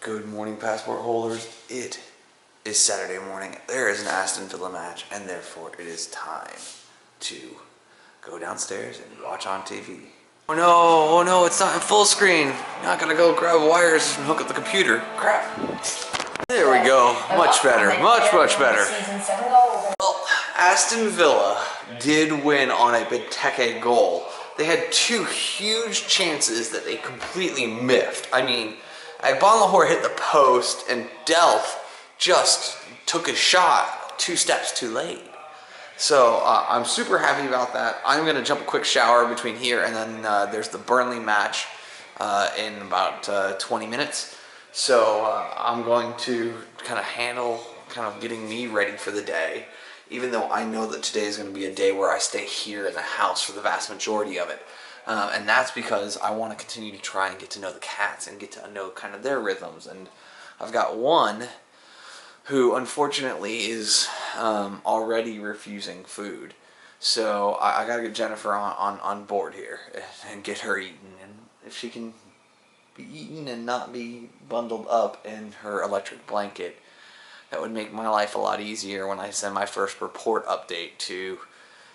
Good morning, passport holders. It is Saturday morning. There is an Aston Villa match, and therefore it is time to go downstairs and watch on TV. Oh no, it's not in full screen. Not gonna go grab wires and hook up the computer. Crap. There we go. Much better. Much better. Well, Aston Villa did win on a Benteke goal. They had two huge chances that they completely miffed. I mean, Lahore hit the post and Delph just took a shot 2 steps too late. So I'm super happy about that. I'm going to jump a quick shower between here and then there's the Burnley match in about 20 minutes. So I'm going to kind of handle getting me ready for the day, even though I know that today is going to be a day where I stay here in the house for the vast majority of it. And that's because I want to continue to try and get to know the cats and get to know kind of their rhythms. And I've got one who unfortunately is already refusing food. So I got to get Jennifer on board here and get her eaten. And if she can be eaten and not be bundled up in her electric blanket, that would make my life a lot easier when I send my first report update to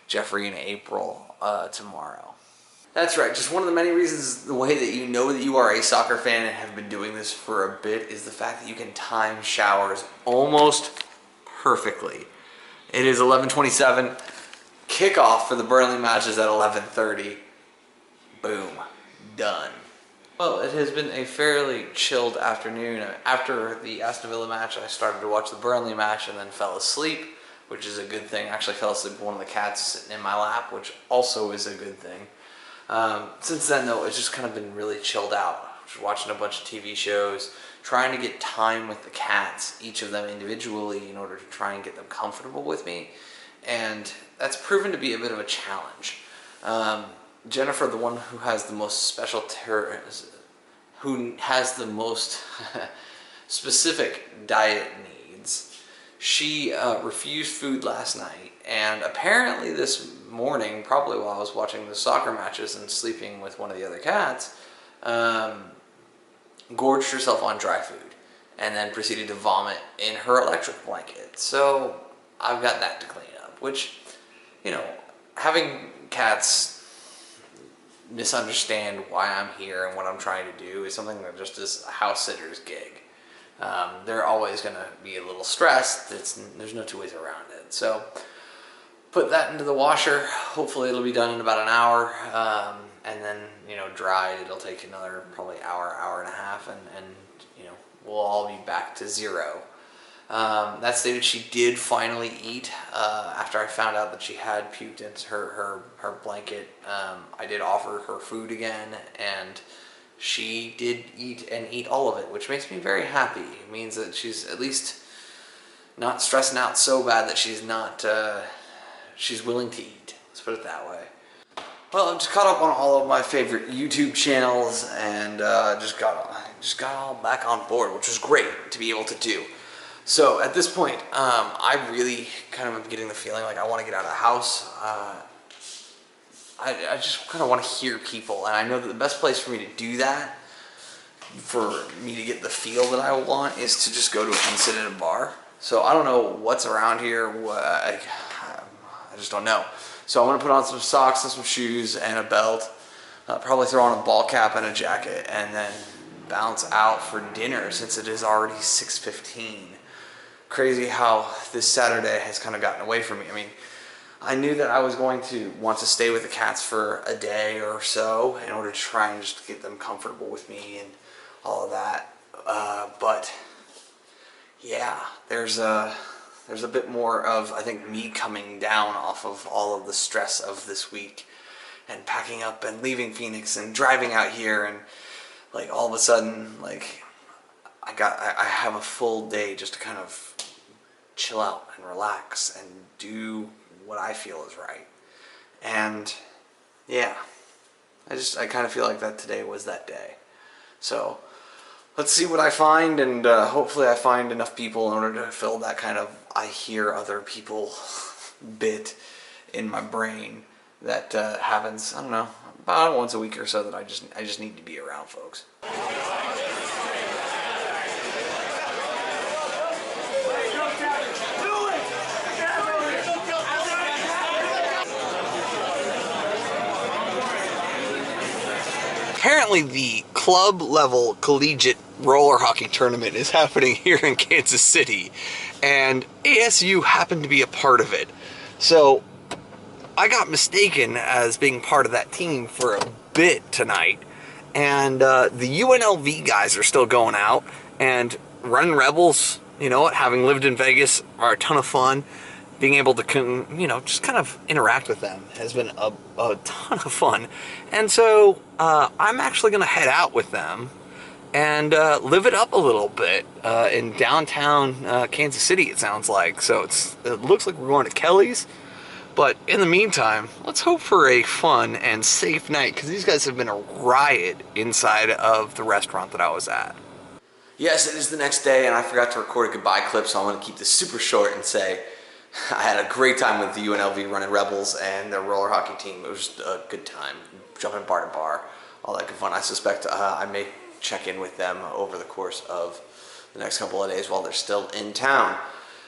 Jeffrey and April tomorrow. That's right, just one of the many reasons, the way that you know that you are a soccer fan and have been doing this for a bit, is the fact that you can time showers almost perfectly. It is 11:27, kickoff for the Burnley match is at 11:30. Boom, done. Well, it has been a fairly chilled afternoon. After the Aston Villa match, I started to watch the Burnley match and then fell asleep, which is a good thing. I actually fell asleep with one of the cats sitting in my lap, which also is a good thing. Since then, though, it's just kind of been really chilled out. Just watching a bunch of TV shows, trying to get time with the cats, each of them individually, in order to try and get them comfortable with me. And that's proven to be a bit of a challenge. Jennifer, the one who has the most who has the most specific diet needs, she refused food last night, and apparently this morning, probably while I was watching the soccer matches and sleeping with one of the other cats, gorged herself on dry food and then proceeded to vomit in her electric blanket. So I've got that to clean up, which, you know, having cats misunderstand why I'm here and what I'm trying to do is something that just is a house sitter's gig. They're always going to be a little stressed. There's no two ways around it. So put that into the washer. Hopefully it'll be done in about an hour, and then, you know, dried. It'll take another probably hour and a half, and you know, we'll all be back to zero. That stated, she did finally eat after I found out that she had puked into her blanket. I did offer her food again, and she did eat and eat all of it, which makes me very happy. It means that she's at least not stressing out so bad that she's not she's willing to eat. Let's put it that way. Well, I've just caught up on all of my favorite YouTube channels and just got all back on board, which was great to be able to do. So at this point, I really kind of am getting the feeling like I want to get out of the house. I just kind of want to hear people, and I know that the best place for me to do that, for me to get the feel that I want, is to just go to a considered bar. So I don't know what's around here. I just don't know. So I'm going to put on some socks and some shoes and a belt, probably throw on a ball cap and a jacket, and then bounce out for dinner since it is already 6:15. Crazy how this Saturday has kind of gotten away from me. I mean, I knew that I was going to want to stay with the cats for a day or so in order to try and just get them comfortable with me and all of that. But yeah, there's a bit more of, I think, me coming down off of all of the stress of this week and packing up and leaving Phoenix and driving out here, and like all of a sudden, like I have a full day just to kind of chill out and relax and do what I feel is right. And yeah, I kind of feel like that today was that day. So let's see what I find, and hopefully I find enough people in order to fill that kind of I hear other people bit in my brain that happens, I don't know, about once a week or so, that I just need to be around folks. apparently the club level collegiate roller hockey tournament is happening here in Kansas City, and ASU happened to be a part of it. So I got mistaken as being part of that team for a bit tonight, and the UNLV guys are still going out and running Rebels. You know what? Having lived in Vegas, are a ton of fun. Being able to, just kind of interact with them has been a ton of fun. And so I'm actually going to head out with them and live it up a little bit in downtown Kansas City, it sounds like. So it looks like we're going to Kelly's. But in the meantime, let's hope for a fun and safe night, because these guys have been a riot inside of the restaurant that I was at. Yes, it is the next day, and I forgot to record a goodbye clip, so I'm going to keep this super short and say I had a great time with the UNLV running Rebels and their roller hockey team. It was just a good time, jumping bar to bar, all that good fun. I suspect I may check in with them over the course of the next couple of days while they're still in town.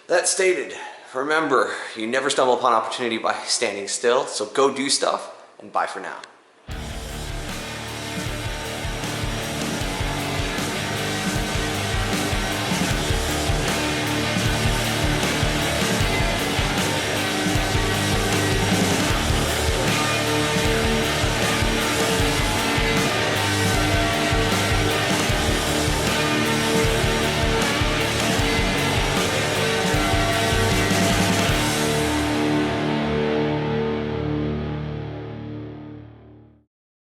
That stated, remember, you never stumble upon opportunity by standing still, so go do stuff, and bye for now.